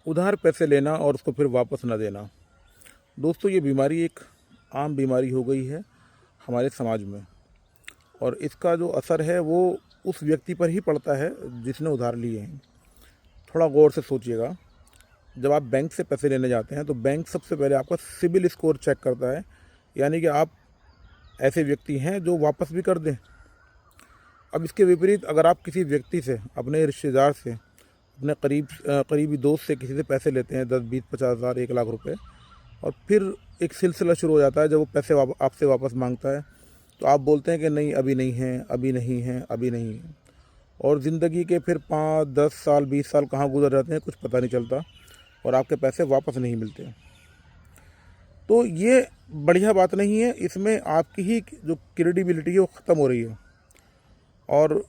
उधार पैसे लेना और उसको फिर वापस ना देना। दोस्तों, ये बीमारी एक आम बीमारी हो गई है हमारे समाज में, और इसका जो असर है वो उस व्यक्ति पर ही पड़ता है जिसने उधार लिए हैं। थोड़ा गौर से सोचिएगा, जब आप बैंक से पैसे लेने जाते हैं तो बैंक सबसे पहले आपका सिबिल स्कोर चेक करता है, यानी कि आप ऐसे व्यक्ति हैं जो वापस भी कर दें। अब इसके विपरीत अगर आप किसी व्यक्ति से, अपने रिश्तेदार से, अपने करीबी दोस्त से किसी से पैसे लेते हैं 10, 20, 50 हज़ार, 1 लाख रुपए, और फिर एक सिलसिला शुरू हो जाता है जब वो पैसे आपसे वापस मांगता है, तो आप बोलते हैं कि नहीं, अभी नहीं है, अभी नहीं है, अभी नहीं है। और ज़िंदगी के फिर 5, 10 साल, 20 साल कहाँ गुजर जाते हैं कुछ पता नहीं चलता, और आपके पैसे वापस नहीं मिलते। तो ये बढ़िया बात नहीं है। इसमें आपकी ही जो क्रेडिबिलिटी है वो ख़त्म हो रही है, और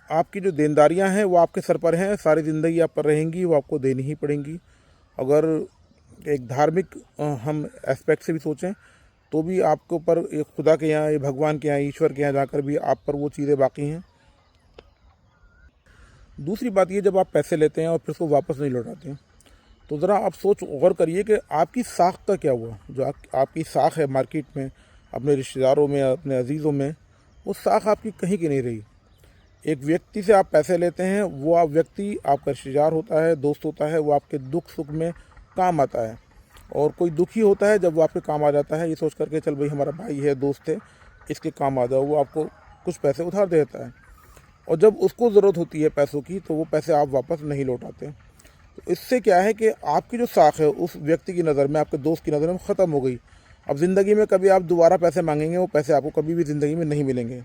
आपकी जो देनदारियां हैं वो आपके सर पर हैं, सारी ज़िंदगी आप पर रहेंगी, वो आपको देनी ही पड़ेंगी। अगर एक धार्मिक हम एस्पेक्ट से भी सोचें तो भी आपके ऊपर, ये खुदा के यहाँ, ये भगवान के यहाँ, ईश्वर के यहाँ जाकर भी आप पर वो चीज़ें बाकी हैं। दूसरी बात ये, जब आप पैसे लेते हैं और फिर उसको वापस नहीं लौटाते हैं, तो ज़रा आप गौर करिए कि आपकी साख का क्या हुआ। जो आपकी साख है मार्केट में, अपने रिश्तेदारों में, अपने अजीज़ों में, वो साख आपकी कहीं की नहीं रही। एक व्यक्ति से आप पैसे लेते हैं, वो आप व्यक्ति आपका रिश्तेदार होता है, दोस्त होता है, वो आपके दुख सुख में काम आता है। और कोई दुखी होता है जब वो आपके काम आ जाता है, ये सोच करके चल भाई हमारा भाई है, दोस्त है, इसके काम आ जाओ, वो आपको कुछ पैसे उधार देता है। और जब उसको ज़रूरत होती है पैसों की, तो वो पैसे आप वापस नहीं लौटाते। तो इससे क्या है कि आपकी जो साख है उस व्यक्ति की नज़र में, आपके दोस्त की नज़र में ख़त्म हो गई। अब ज़िंदगी में कभी आप दोबारा पैसे मांगेंगे, वो पैसे आपको कभी भी ज़िंदगी में नहीं मिलेंगे।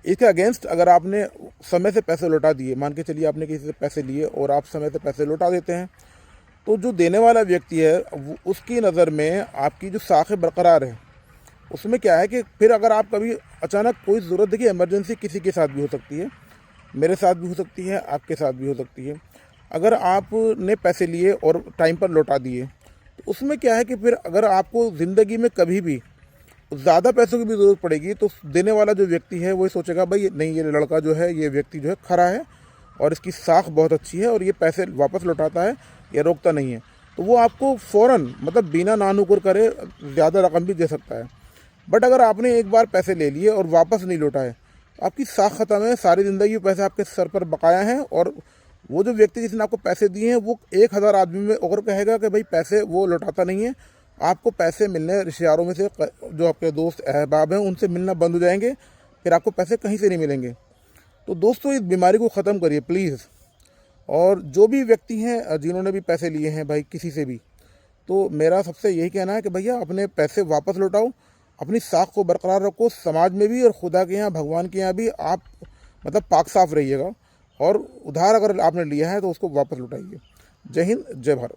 इसके अगेंस्ट अगर आपने समय से पैसे लौटा दिए, मान के चलिए आपने किसी से पैसे लिए और आप समय से पैसे लौटा देते हैं, तो जो देने वाला व्यक्ति है उसकी नज़र में आपकी जो साख बरकरार है। उसमें क्या है कि फिर अगर आप कभी अचानक कोई ज़रूरत, देखिए इमरजेंसी किसी के साथ भी हो सकती है, मेरे साथ भी हो सकती है, आपके साथ भी हो सकती है। अगर आपने पैसे लिए और टाइम पर लौटा दिए, तो उसमें क्या है कि फिर अगर आपको ज़िंदगी में कभी भी ज़्यादा पैसों की भी ज़रूरत पड़ेगी, तो देने वाला जो व्यक्ति है वो सोचेगा भाई नहीं, ये लड़का जो है, ये व्यक्ति जो है खरा है और इसकी साख बहुत अच्छी है और ये पैसे वापस लौटाता है, ये रोकता नहीं है। तो वो आपको फ़ौरन, मतलब बिना नानुकुर करे, ज़्यादा रकम भी दे सकता है। बट अगर आपने एक बार पैसे ले लिए और वापस नहीं लौटाए, आपकी साख ख़त्म है, सारी ज़िंदगी पैसे आपके सर पर बकाया हैं। और वो जो व्यक्ति जिसने आपको पैसे दिए हैं, वो 1000 आदमी में और कहेगा कि भाई पैसे वो लौटाता नहीं है, आपको पैसे मिलने रिश्तेदारों में से, जो आपके दोस्त अहबाब हैं, उनसे मिलना बंद हो जाएंगे, फिर आपको पैसे कहीं से नहीं मिलेंगे। तो दोस्तों, इस बीमारी को ख़त्म करिए प्लीज़। और जो भी व्यक्ति हैं जिन्होंने भी पैसे लिए हैं भाई किसी से भी, तो मेरा सबसे यही कहना है कि भैया अपने पैसे वापस लौटाओ, अपनी साख को बरकरार रखो, समाज में भी और खुदा के यहाँ, भगवान के यहाँ भी आप मतलब पाक साफ रहिएगा। और उधार अगर आपने लिया है तो उसको वापस लौटाइए। जय हिंद, जय भारत।